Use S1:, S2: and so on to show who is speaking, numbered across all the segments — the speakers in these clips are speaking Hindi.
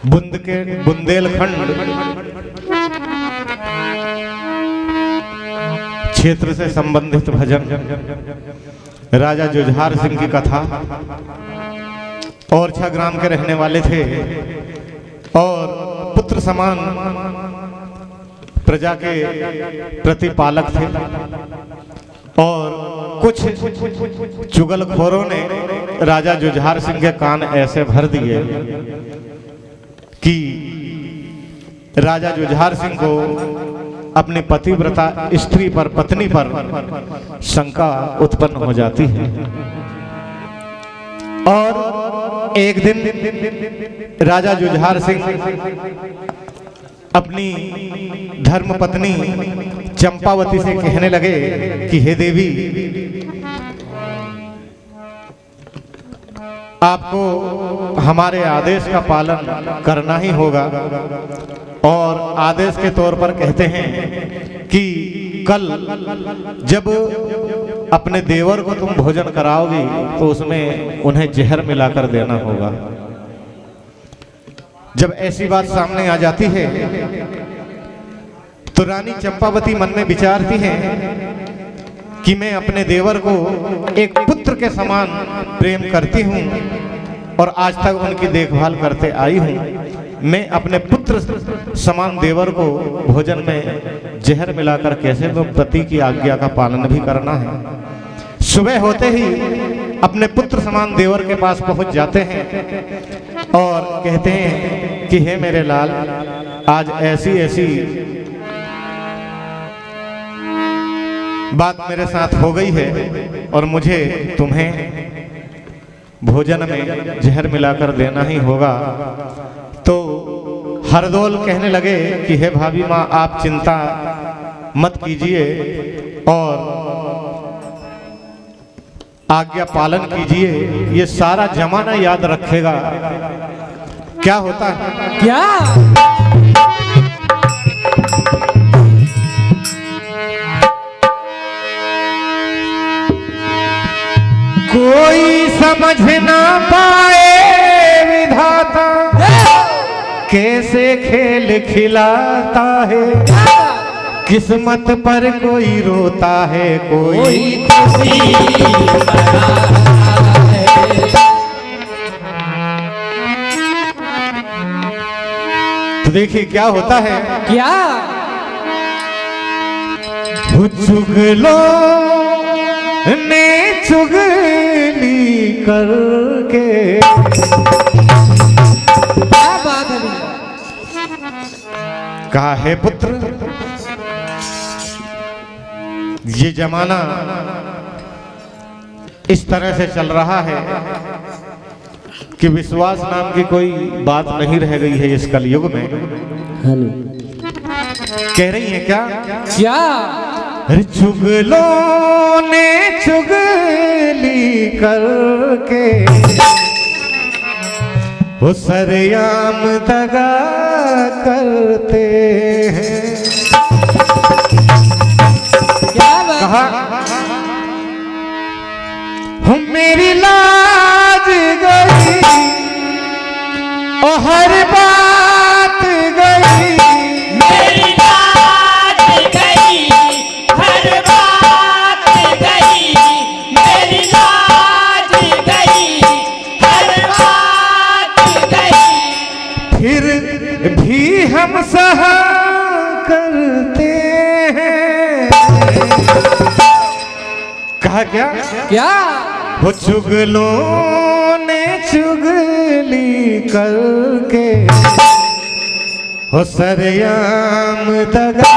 S1: बुंदेलखंड क्षेत्र से संबंधित भजन राजा जुझार सिंह की कथा। ओरछा ग्राम के रहने वाले थे और पुत्र समान प्रजा के प्रतिपालक थे और कुछ चुगलखोरों ने राजा जुझार सिंह के कान ऐसे भर दिए कि राजा जुझार सिंह को अपनी पतिव्रता स्त्री पर, पत्नी पर शंका उत्पन्न हो जाती है। और एक दिन राजा जुझार सिंह अपनी धर्मपत्नी चंपावती से कहने लगे कि हे देवी, आपको हमारे आदेश का पालन करना ही होगा। और आदेश के तौर पर कहते हैं कि कल जब अपने देवर को तुम भोजन कराओगी तो उसमें उन्हें जहर मिलाकर देना होगा। जब ऐसी बात सामने आ जाती है तो रानी चंपावती मन में विचारती है कि मैं अपने देवर को एक पुत्र के समान प्रेम करती हूँ और आज तक उनकी देखभाल करते आई हूँ। मैं अपने पुत्र समान देवर को भोजन में जहर मिलाकर कैसे तो पति की आज्ञा का पालन भी करना है। सुबह होते ही अपने पुत्र समान देवर के पास पहुंच जाते हैं और कहते हैं कि हे मेरे लाल, आज ऐसी ऐसी बात मेरे साथ हो गई है और मुझे तुम्हें भोजन में जहर मिलाकर देना ही होगा। तो हरदौल कहने लगे कि हे भाभी माँ, आप चिंता मत कीजिए और आज्ञा पालन कीजिए, ये सारा जमाना याद रखेगा। क्या होता है?
S2: क्या
S1: कोई समझ ना पाए विधाता कैसे खेल खिलाता है। किस्मत पर कोई रोता है, कोई खुशी तो देखिए क्या होता है।
S2: क्या
S1: चुगलों ने चुगली करके,
S2: क्या बात है भैया?
S1: कहा है पुत्र, ये जमाना इस तरह से चल रहा है कि विश्वास नाम की कोई बात नहीं रह गई है इस कलयुग में। कह रही है क्या?
S2: क्या
S1: चुगलों ने चुगली करके वो सरेआम दगा करते हैं।
S2: क्या बात?
S1: कहा हम मेरी लाज गई और हर बात गई,
S3: मेरी लाज गई, हर बात गई, मेरी लाज गई, हर बात गई।
S1: फिर भी हम सहा करते हैं। कहा क्या?
S2: क्या
S1: वो चुगलों ने चुगली करके वो सरेआम दगा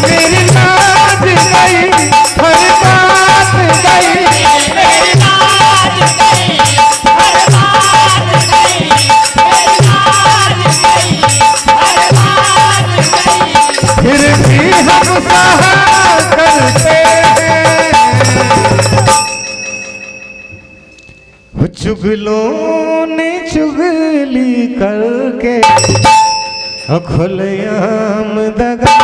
S3: मेरी लाज गई, हर बात गई,
S1: चुगलों ने चुगली करके खुलेआम दगा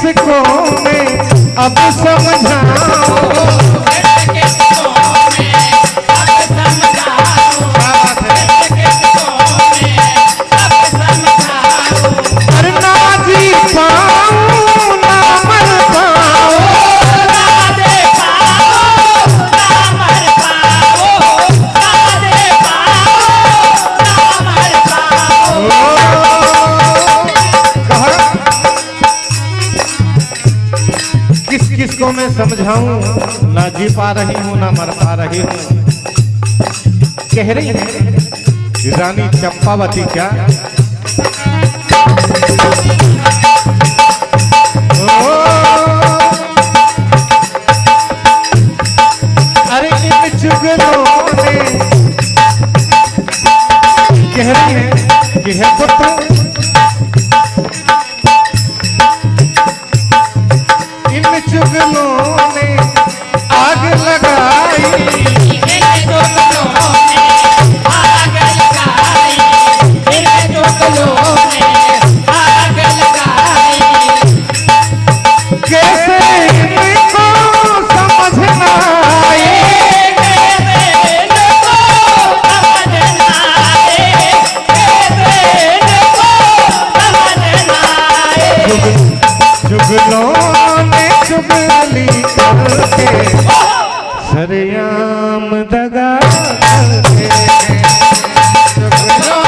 S1: किसको मैं अब समझाऊं अरे ना जी पाऊं ना मर पाऊं किसको मैं समझाऊं ना जी पा रही हूं ना मर पा रही हूं कह रही है रानी चंपावती क्या अरे इन चुगलों ने कह रही है कि है पुत्र चुगलों ने आग लगाई कैसे इनको समझना चुगलों ने चुगली करके सरेआम दगा करके चुगलों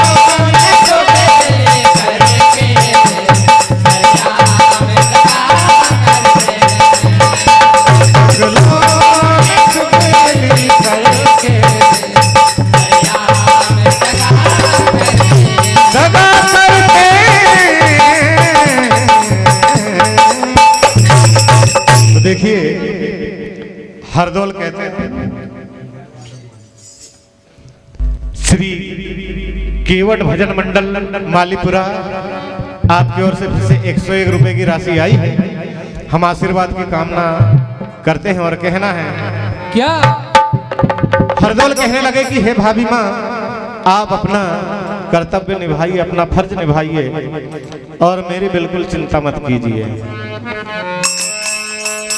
S1: ने चुगली करके सरेआम दगा करके चुगलों ने चुगली करके सरेआम दगा करके देखिए हरदौल कहते हैं श्री केवट भजन मंडल मालीपुरा आपकी ओर से फिर से 101 रुपए की राशि आई है। हम आशीर्वाद की कामना करते हैं और कहना है
S2: क्या
S1: हरदौल कहने लगे कि हे भाभी माँ आप अपना कर्तव्य निभाइए अपना फर्ज निभाइए और मेरी बिल्कुल चिंता मत कीजिए।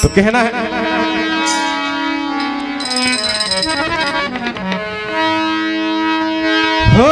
S1: तो कहना है हो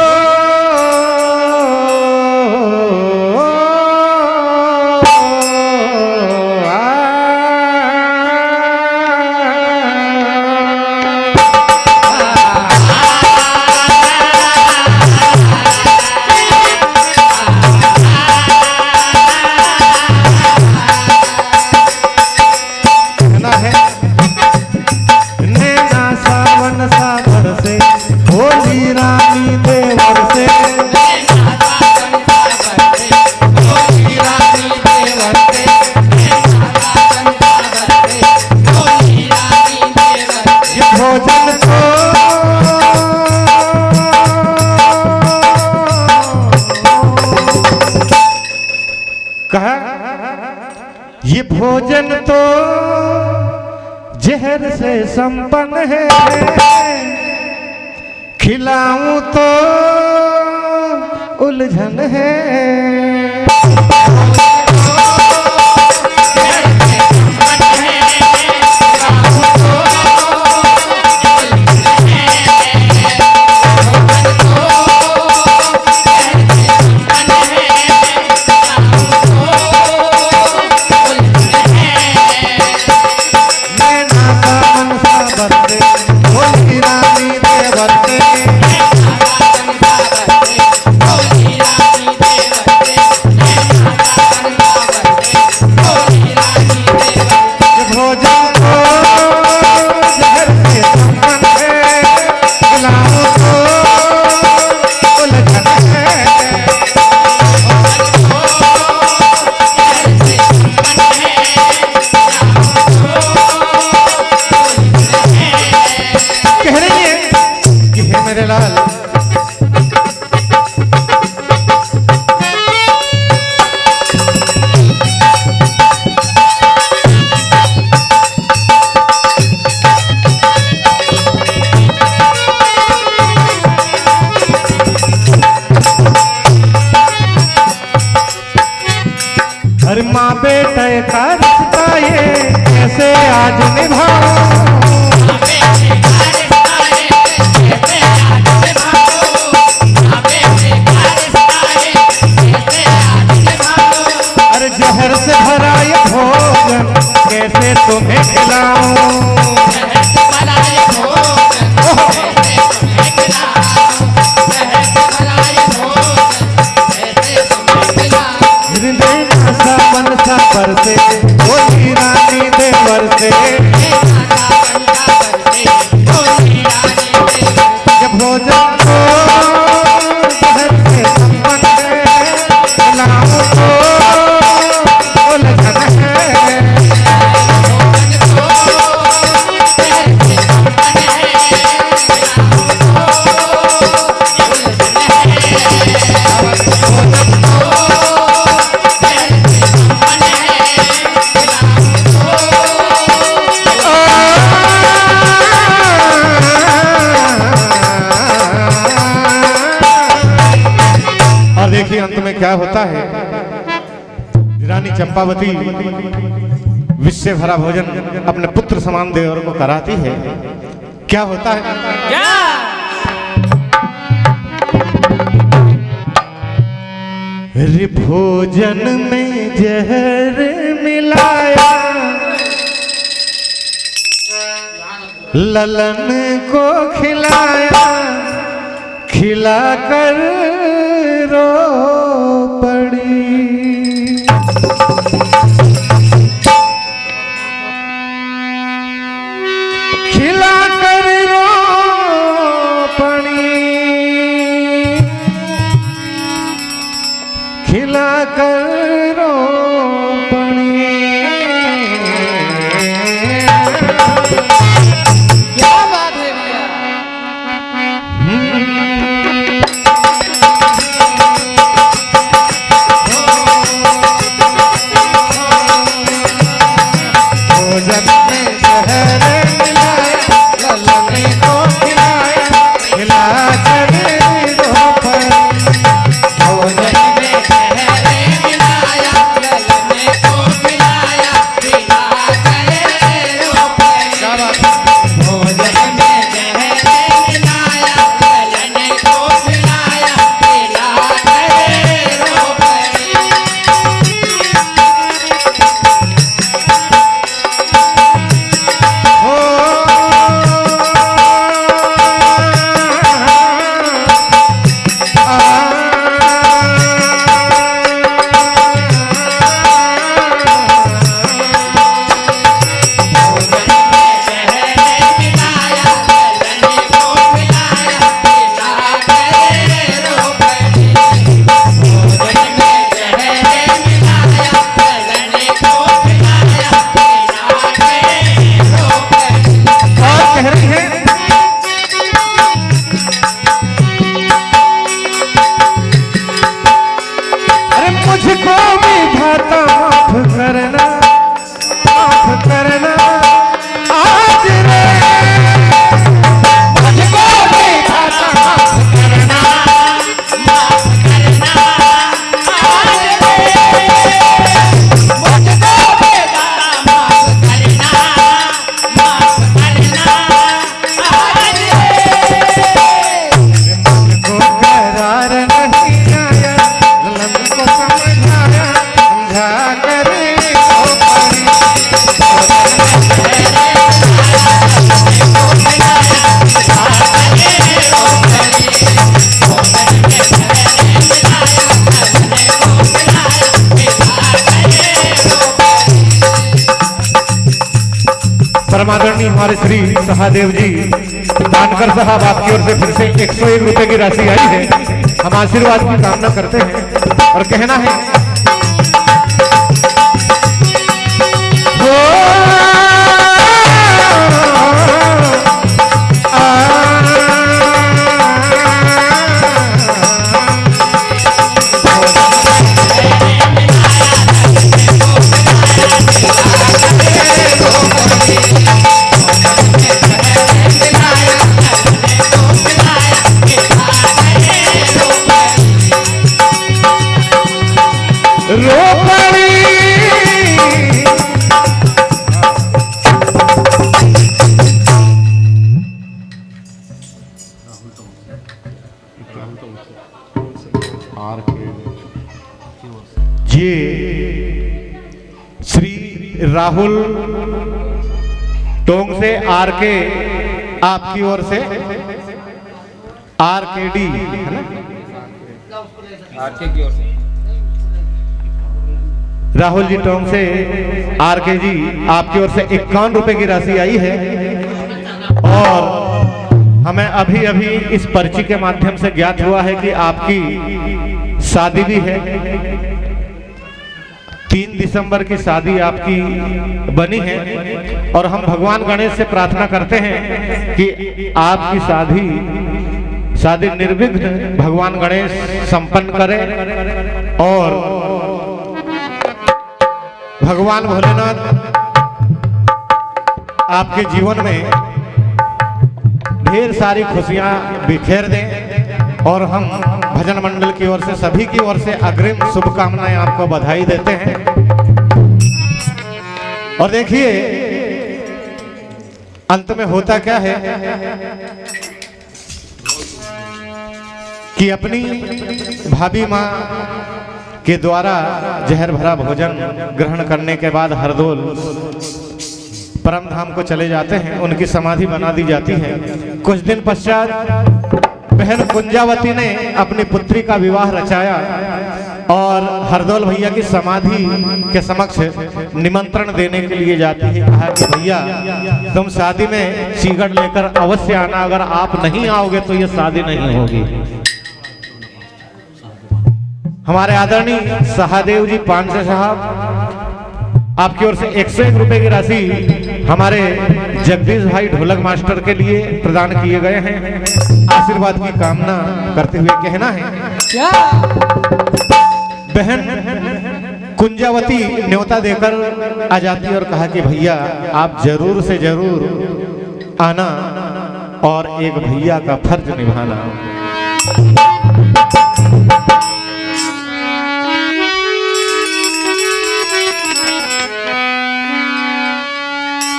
S1: ये भोजन तो जहर से संपन्न है खिलाऊं तो उलझन है मेरे लाल। अरे माँ बेटे का रिश्ता ये कैसे आज निभाओ, अरे जहर से भरा ये भोजन कैसे तुम्हें खिलाऊं, मनसा पर से कोई रानी देवर से, जब भोजन को जहर से संपन्न है, लाओ को उलझन है, देखिए अंत में क्या होता है। रानी चंपावती विष से भरा भोजन अपने पुत्र समान देवर को कराती है। क्या होता है?
S3: क्या?
S1: रे भोजन में जहर मिलाया, ललन को खिलाया, खिलाकर रो पड़ी, खिलाकर रो पड़ी, खिलाकर रो पड़ी।
S2: क्या बात है भैया।
S1: भोजन में जहर मिलाया, ललन को खिलाया, खिलाकर रो पड़ी,
S3: भोजन में जहर मिलाया, ललन को खिलाया, खिलाकर रो पड़ी। भोजन में जहर मिलाया, ललन को खिलाया, खिलाकर रो पड़ी।
S1: मुझको भी भाता माफ करना, माफ करना आज रे,
S3: मुझको भी भाता माफ करना, माफ करना आज रे। मुझको भी भाता माफ करना, माफ करना आज रे।
S1: मुझको करार नहीं आया, ललन को समझाया, समझा कर रो पड़ी, परमादरणीय हमारे श्री सहादेव जी दानकर साहब आपकी ओर से फिर से 101 रुपए की राशि आई है। हम आशीर्वाद की कामना करते हैं और कहना है राहुल टोंग से आर के, आपकी ओर से RKD है ना,
S3: आरके की ओर से
S1: राहुल जी टोंग से RK जी, आपकी ओर से 51 रुपए की राशि आई है। और हमें अभी अभी इस पर्ची के माध्यम से ज्ञात हुआ है कि आपकी शादी भी है। 3 दिसंबर की शादी आपकी बनी है और हम भगवान गणेश से प्रार्थना करते हैं कि आपकी शादी निर्विघ्न भगवान गणेश संपन्न करे और भगवान भोलेनाथ आपके जीवन में ढेर सारी खुशियां बिखेर दें। और हम भजन मंडल की ओर से, सभी की ओर से अग्रिम शुभकामनाएं आपको बधाई देते हैं। और देखिए अंत में होता क्या है कि अपनी भाभी माँ के द्वारा जहर भरा भोजन ग्रहण करने के बाद हरदोल परम धाम को चले जाते हैं, उनकी समाधि बना दी जाती है। कुछ दिन पश्चात बहन कुंजावती ने अपनी पुत्री का विवाह रचाया और हरदौल भैया की समाधि के समक्ष निमंत्रण देने के लिए जाती है। कहा कि भैया तुम शादी में चीगड़ लेकर अवश्य आना, अगर आप नहीं आओगे तो ये शादी नहीं होगी। हमारे आदरणीय सहादेव जी पांसे साहब, आपकी ओर से 101 रुपए की राशि हमारे जगदीश भाई ढोलक मास्टर के लिए प्रदान किए गए हैं। आशीर्वाद की कामना करते हुए कहना है,
S2: क्या
S1: बहन कुंजावती न्योता देकर आ जाती और कहा कि भैया आप जरूर से जरूर आना और एक भैया का फर्ज निभाना।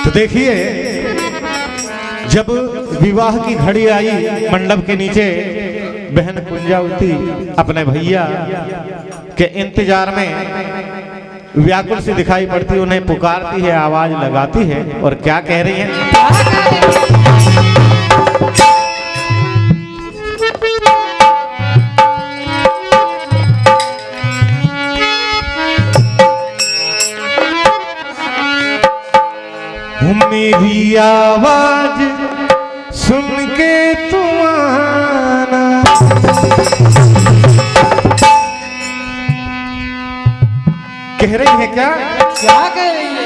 S1: तो देखिए जब विवाह की घड़ी आई, मंडप के नीचे बहन कुंजावती अपने भैया के इंतजार में व्याकुल सी दिखाई पड़ती, उन्हें पुकारती है, आवाज लगाती है और क्या कह रही है, मेरी आवाज सुन के तुम आना। कह रही है क्या,
S2: क्या कह रही है?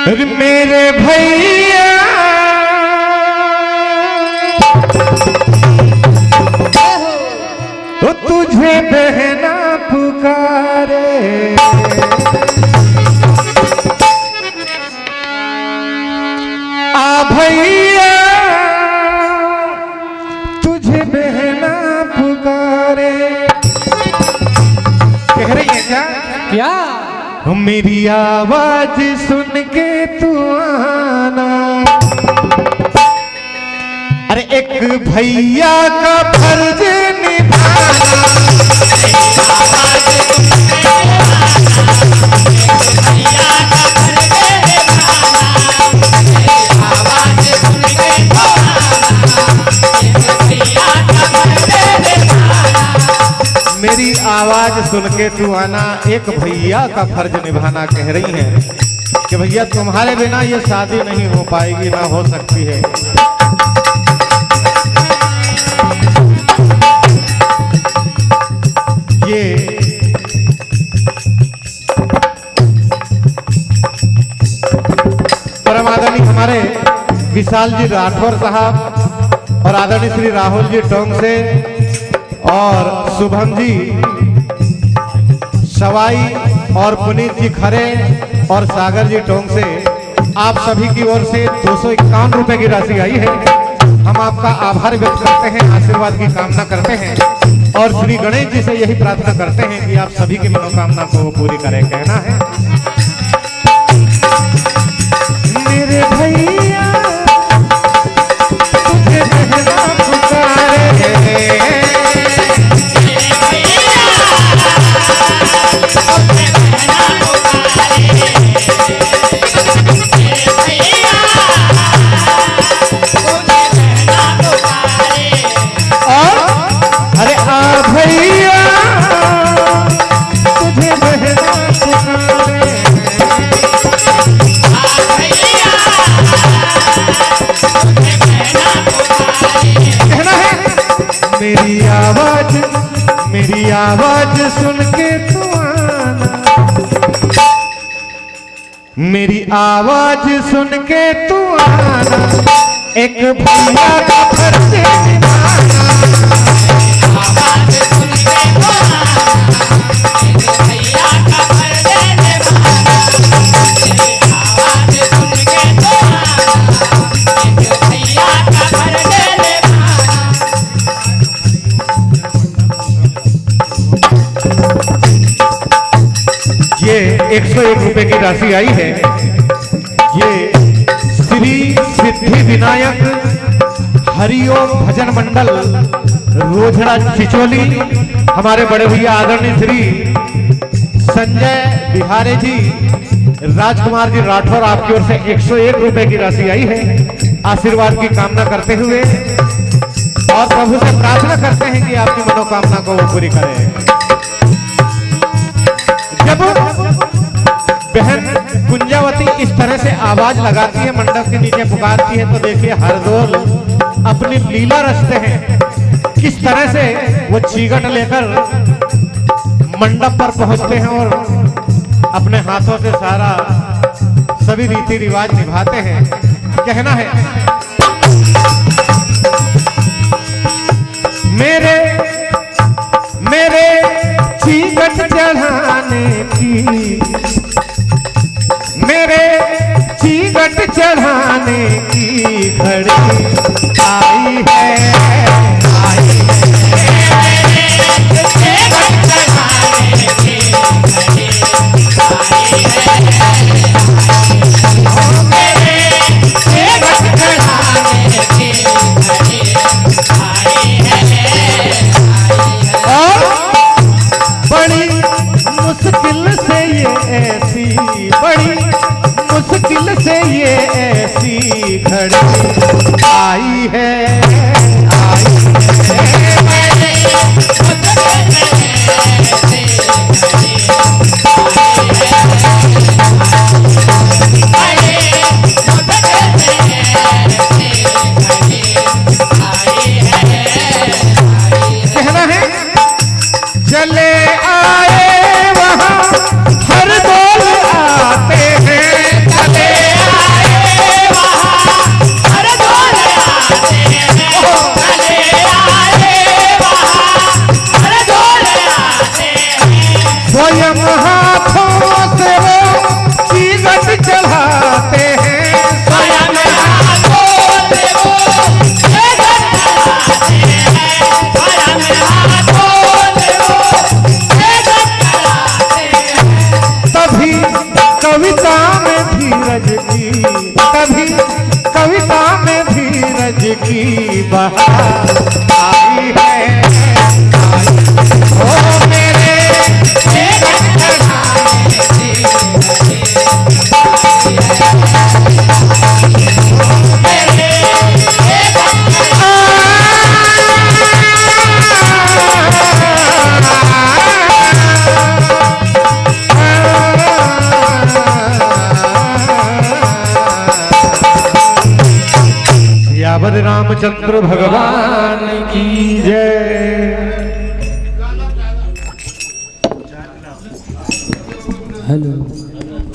S1: अरे मेरे भैया तो तुझे बहना पुकारे, आ भैया तुझे बहना पुकारे। कह रही है क्या,
S2: क्या
S1: मेरी आवाज सुन के तू आना। अरे एक भैया का फर्ज निभाना, मेरी आवाज सुन के तू आना, एक भैया का फर्ज निभाना। कह रही है कि भैया तुम्हारे बिना ये शादी नहीं हो पाएगी, ना हो सकती है। ये परम आदरणीय हमारे विशाल जी राठौर साहब और आदरणीय श्री राहुल जी टोंग से और शुभम जी सवाई और पुनीत जी खरे और सागर जी टोंग से आप सभी की ओर से 251 रुपए की राशि आई है। हम आपका आभार व्यक्त करते हैं, आशीर्वाद की कामना करते हैं और श्री गणेश जी से यही प्रार्थना करते हैं कि आप सभी की मनोकामना को पूरी करें। कहना है, मेरे भैया तुझे बहना पुकारे, मेरी आवाज सुन के तू आना, एक भैया का फर्ज निभाना।
S2: आवाज सुन के तो आना, एक भैया का फर्ज निभाना। आवाज सुन के तो आना, एक भैया का फर्ज निभाना।
S1: ये 101 रुपए की राशि आई है। ये श्री सिद्धि विनायक हरिओम भजन मंडल रोजड़ा चिचोली हमारे बड़े भैया आदरणीय श्री संजय बिहारी जी, राजकुमार जी राठौर, आपकी ओर से 101 रुपए की राशि आई है। आशीर्वाद की कामना करते हुए और प्रभु से प्रार्थना करते हैं कि आपकी मनोकामना को वो पूरी करे। जब बहन कुंजावती इस तरह से आवाज लगाती है, मंडप के नीचे पुकारती है, तो देखिए हरदोल अपनी लीला रचते हैं। किस तरह से वो चीगट लेकर मंडप पर पहुंचते हैं और अपने हाथों से सारा सभी रीति रिवाज निभाते हैं। कहना है मेरे मेरे चीगट चढ़ाने की, मेरे चीगट चढ़ाने की घड़ी आई है, आई है।
S2: चीगट चढ़ाने की घड़ी आई है। मेरे चीगट चढ़ाने की घड़ी आई है।
S1: और बड़ी मुश्किल से ये ऐसी, बड़ी मुश्किल से ये ऐसी घड़ी आई है, आई कहना है चले आए वहाँ हर दौर आते हैं,
S2: चले आए वहाँ हर दौर आते हैं। चले आए वहाँ हर दौर आते हैं।
S1: स्वयं हाथों से वो चीगट चढ़ाते हैं,
S2: स्वयं हाथों से वो चीगट चढ़ाते हैं। स्वयं हाथों से वो चीगट चढ़ाते हैं।
S1: तभी कविता में धीरज की, तभी कविता में धीरज की बहार आई है, आई। ओ मेरे
S2: चीगट चढ़ाने की घड़ी आई है। मेरे
S1: यावद रामचंद्र भगवान की जय।
S4: हेलो।